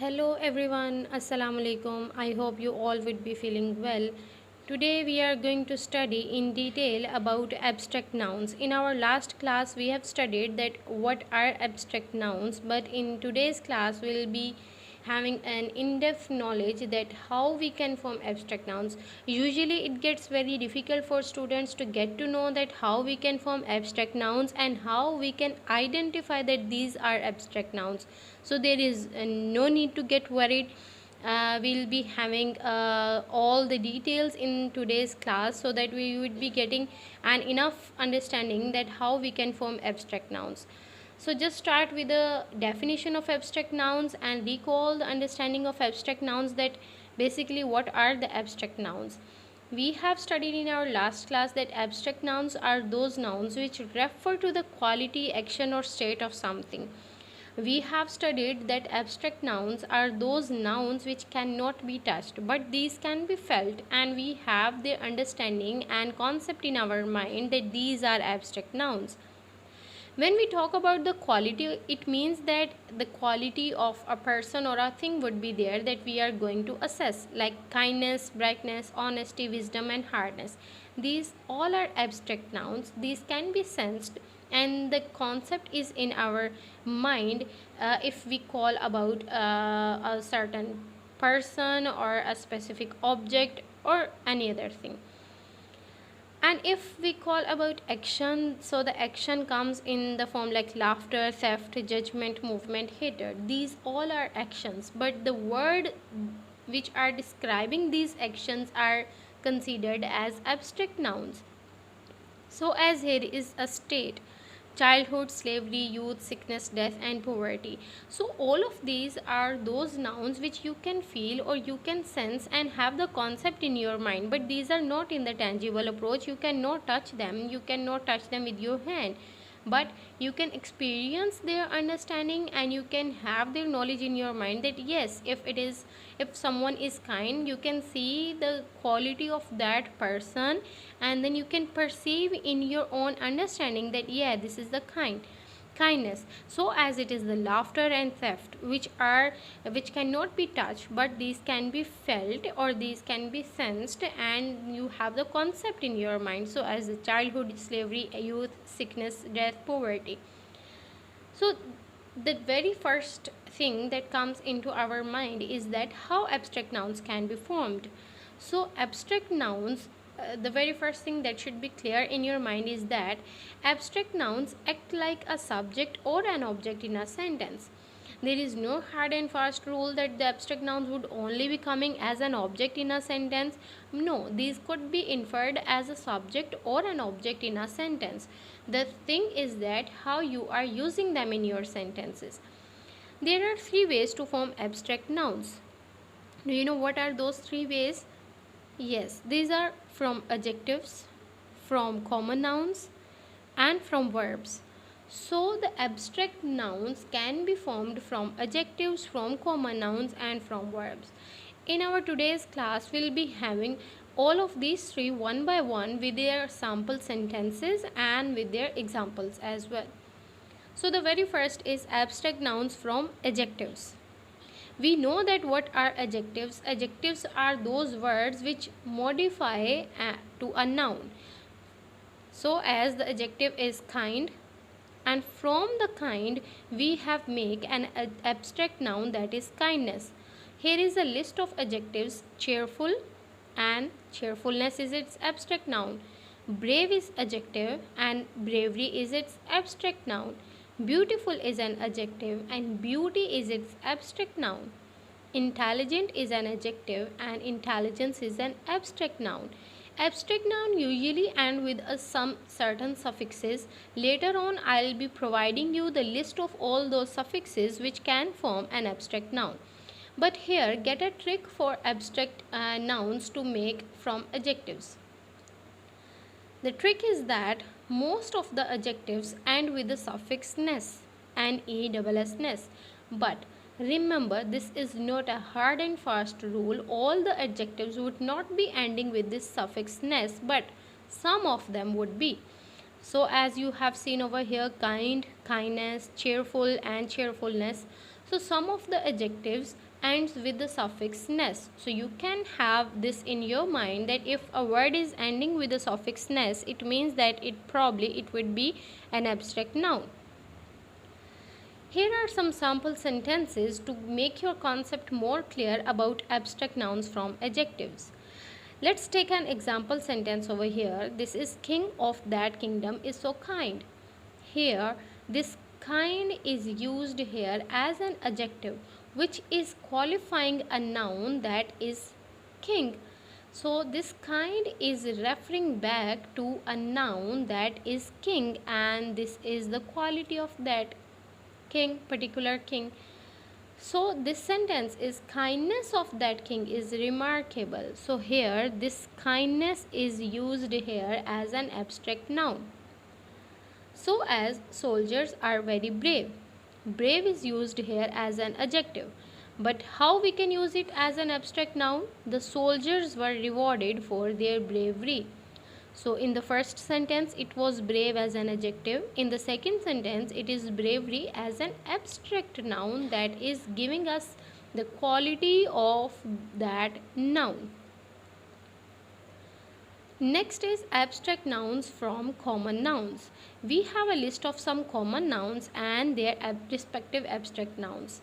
Hello everyone, Assalamu alaikum. I hope you all would be feeling well. Today we are going to study in detail about abstract nouns. In our last class we have studied that what are abstract nouns, but in today's class we will be having an in-depth knowledge that how we can form abstract nouns. Usually it gets very difficult for students to get to know that how we can form abstract nouns and how we can identify that these are abstract nouns. So there is no need to get worried. We'll be having all the details in today's class so that we would be getting an enough understanding that how we can form abstract nouns. So just start with the definition of abstract nouns and recall the understanding of abstract nouns, that basically what are the abstract nouns. We have studied in our last class that abstract nouns are those nouns which refer to the quality, action or state of something. We have studied that abstract nouns are those nouns which cannot be touched, but these can be felt, and we have the understanding and concept in our mind that these are abstract nouns. When we talk about the quality, it means that the quality of a person or a thing would be there that we are going to assess, like kindness, brightness, honesty, wisdom and hardness. These all are abstract nouns. These can be sensed, and the concept is in our mind if we call about a certain person or a specific object or any other thing. And if we call about action, so the action comes in the form like laughter, theft, judgment, movement, hatred. These all are actions, but the word which are describing these actions are considered as abstract nouns. So as here is a state: childhood, slavery, youth, sickness, death and poverty. So all of these are those nouns which you can feel or you can sense and have the concept in your mind, but these are not in the tangible approach. You cannot touch them, you cannot touch them with your hand, but you can experience their understanding and you can have their knowledge in your mind that yes, if someone is kind, you can see the quality of that person, and then you can perceive in your own understanding that yeah, this is the kindness. So as it is the laughter and theft which cannot be touched, but these can be felt or these can be sensed, and you have the concept in your mind. So as the childhood, slavery, youth, sickness, death, poverty. So the very first thing that comes into our mind is that how abstract nouns can be formed. So abstract nouns, the very first thing that should be clear in your mind is that abstract nouns act like a subject or an object in a sentence. There is no hard and fast rule that the abstract nouns would only be coming as an object in a sentence. No, these could be inferred as a subject or an object in a sentence. The thing is that how you are using them in your sentences. There are three ways to form abstract nouns. Do you know what are those three ways? Yes, these are from adjectives, from common nouns, and from verbs. So the abstract nouns can be formed from adjectives, from common nouns and from verbs. In our today's class, we'll be having all of these three one by one with their sample sentences and with their examples as well. So the very first is abstract nouns from adjectives. We know that what are adjectives? Adjectives are those words which modify to a noun. So as the adjective is kind, and from the kind we have make an abstract noun, that is kindness. Here is a list of adjectives: cheerful, and cheerfulness is its abstract noun. Brave is adjective and bravery is its abstract noun. Beautiful is an adjective and beauty is its abstract noun. Intelligent is an adjective and intelligence is an abstract noun. Abstract noun usually end with some certain suffixes. Later on, I'll be providing you the list of all those suffixes which can form an abstract noun. But here, get a trick for abstract nouns to make from adjectives. The trick is that most of the adjectives end with the suffix ness and ness. But remember, this is not a hard and fast rule. All the adjectives would not be ending with this suffix ness, but some of them would be. So as you have seen over here, kind, kindness, cheerful and cheerfulness. So some of the adjectives ends with the suffix ness. So you can have this in your mind that if a word is ending with the suffix ness, it means that it would be an abstract noun. Here are some sample sentences to make your concept more clear about abstract nouns from adjectives. Let's take an example sentence over here. This is king of that kingdom is so kind. Here, this kind is used here as an adjective which is qualifying a noun that is king. So this kind is referring back to a noun that is king, and this is the quality of that king, particular king. So this sentence is kindness of that king is remarkable. So here this kindness is used here as an abstract noun. So as soldiers are very brave. Brave is used here as an adjective. But how we can use it as an abstract noun? The soldiers were rewarded for their bravery. So in the first sentence it was brave as an adjective. In the second sentence it is bravery as an abstract noun that is giving us the quality of that noun. Next is abstract nouns from common nouns. We have a list of some common nouns and their respective abstract nouns.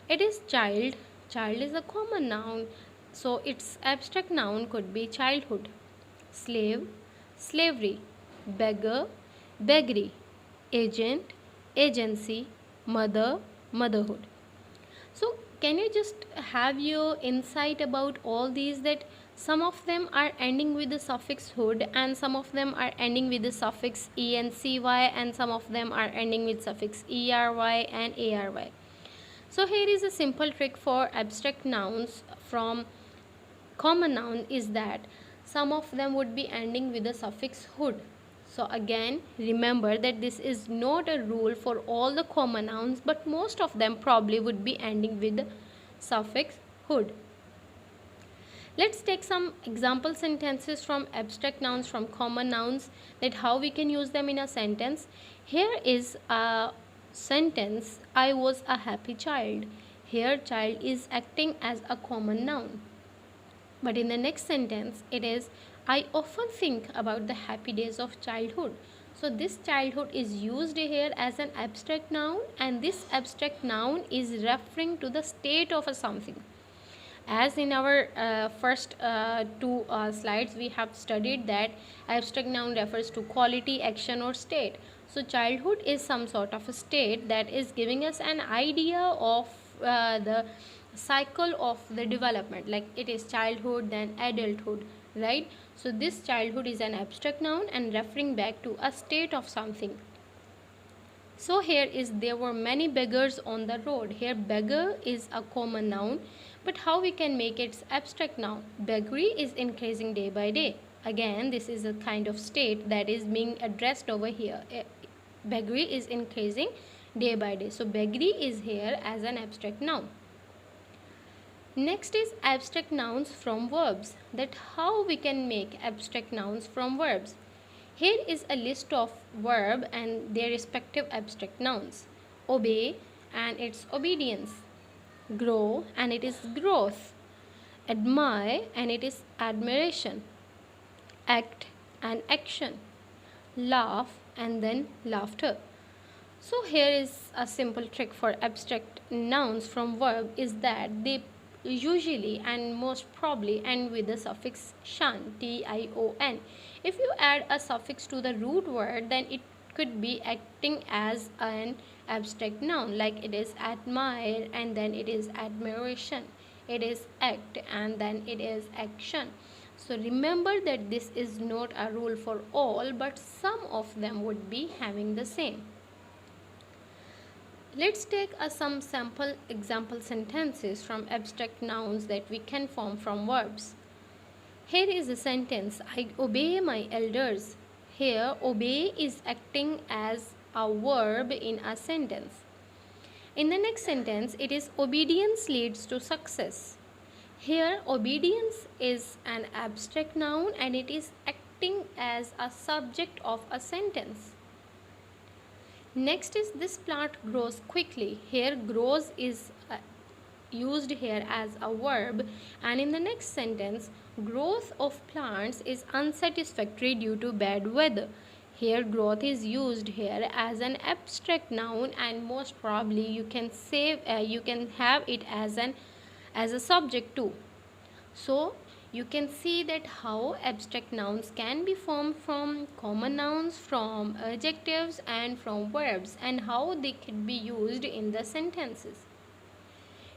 It is child. Child is a common noun. So its abstract noun could be childhood. Slave, slavery. Beggar, beggary. Agent, agency. Mother, motherhood. So can you just have your insight about all these, that some of them are ending with the suffix hood and some of them are ending with the suffix ency and some of them are ending with suffix ery and ary. So here is a simple trick for abstract nouns from common noun is that some of them would be ending with the suffix hood. So again, remember that this is not a rule for all the common nouns, but most of them probably would be ending with the suffix hood. Let's take some example sentences from abstract nouns from common nouns, that how we can use them in a sentence. Here is a sentence, I was a happy child. Here child is acting as a common noun. But in the next sentence it is, I often think about the happy days of childhood. So this childhood is used here as an abstract noun, and this abstract noun is referring to the state of a something. As in our first two slides we have studied that abstract noun refers to quality, action or state. So childhood is some sort of a state that is giving us an idea of the cycle of the development, like it is childhood then adulthood, right? So this childhood is an abstract noun and referring back to a state of something. So here is, there were many beggars on the road. Here beggar is a common noun, but how we can make its abstract noun? Beggary is increasing day by day. Again, this is a kind of state that is being addressed over here. Beggary is increasing day by day. So beggary is here as an abstract noun. Next is abstract nouns from verbs, that how we can make abstract nouns from verbs. Here is a list of verb and their respective abstract nouns. Obey and its obedience. Grow and it is growth. Admire and it is admiration. Act and action. Laugh and then laughter. So here is a simple trick for abstract nouns from verb is that they usually and most probably end with the suffix shan, tion. If you add a suffix to the root word, then it could be acting as an abstract noun, like it is admire and then it is admiration, it is act and then it is action. So remember that this is not a rule for all, but some of them would be having the same. Let's take some sample example sentences from abstract nouns that we can form from verbs. Here is a sentence, I obey my elders. Here obey is acting as a verb in a sentence. In the next sentence it is obedience leads to success. Here obedience is an abstract noun and it is acting as a subject of a sentence. Next is this plant grows quickly. Here grows is used here as a verb, and in the next sentence, growth of plants is unsatisfactory due to bad weather. Here growth is used here as an abstract noun, and most probably you can have it as a subject too. So you can see that how abstract nouns can be formed from common nouns, from adjectives, and from verbs, and how they can be used in the sentences.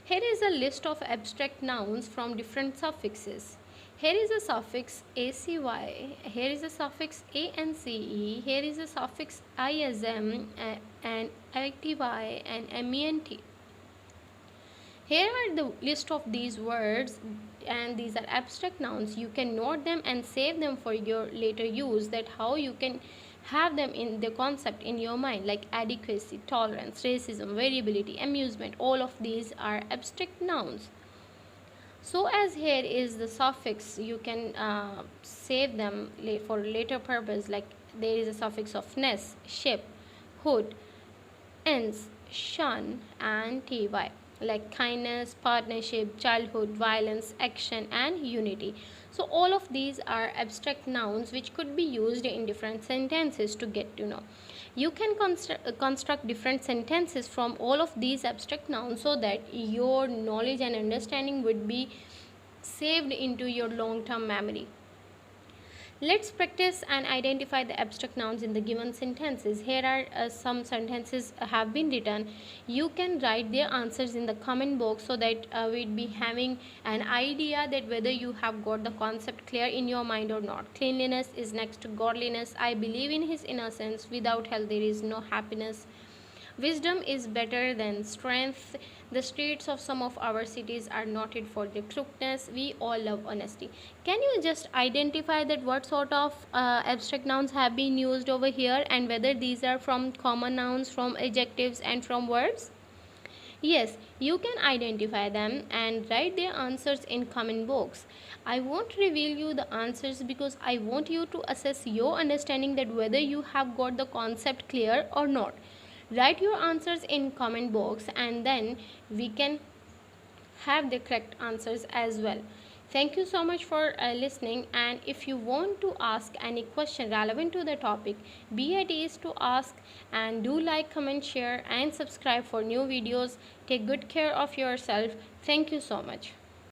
Here is a list of abstract nouns from different suffixes. Here is a suffix acy, here is a suffix ance, here is a suffix ism, and activi, and ment. Here are the list of these words, and these are abstract nouns. You can note them and save them for your later use, that how you can have them in the concept in your mind, like adequacy, tolerance, racism, variability, amusement. All of these are abstract nouns. So as here is the suffix, you can save them for later purpose, like there is a suffix of ness, ship, hood, ens, shun, and ty, like kindness, partnership, childhood, violence, action, and unity. So all of these are abstract nouns which could be used in different sentences. To get to know, you can construct different sentences from all of these abstract nouns, so that your knowledge and understanding would be saved into your long-term memory. Let's practice and identify the abstract nouns in the given sentences. Here are some sentences have been written. You can write their answers in the comment box, so that we'd be having an idea that whether you have got the concept clear in your mind or not. Cleanliness is next to godliness. I believe in his innocence. Without health there is no happiness. Wisdom is better than strength. The streets of some of our cities are noted for their crookedness. We all love honesty. Can you just identify that what sort of abstract nouns have been used over here, and whether these are from common nouns, from adjectives, and from verbs? Yes, you can identify them and write their answers in comment box. I won't reveal you the answers because I want you to assess your understanding, that whether you have got the concept clear or not. Write your answers in comment box, and then we can have the correct answers as well. Thank you so much for listening, and if you want to ask any question relevant to the topic, be at ease to ask, and do like, comment, share, and subscribe for new videos. Take good care of yourself. Thank you so much.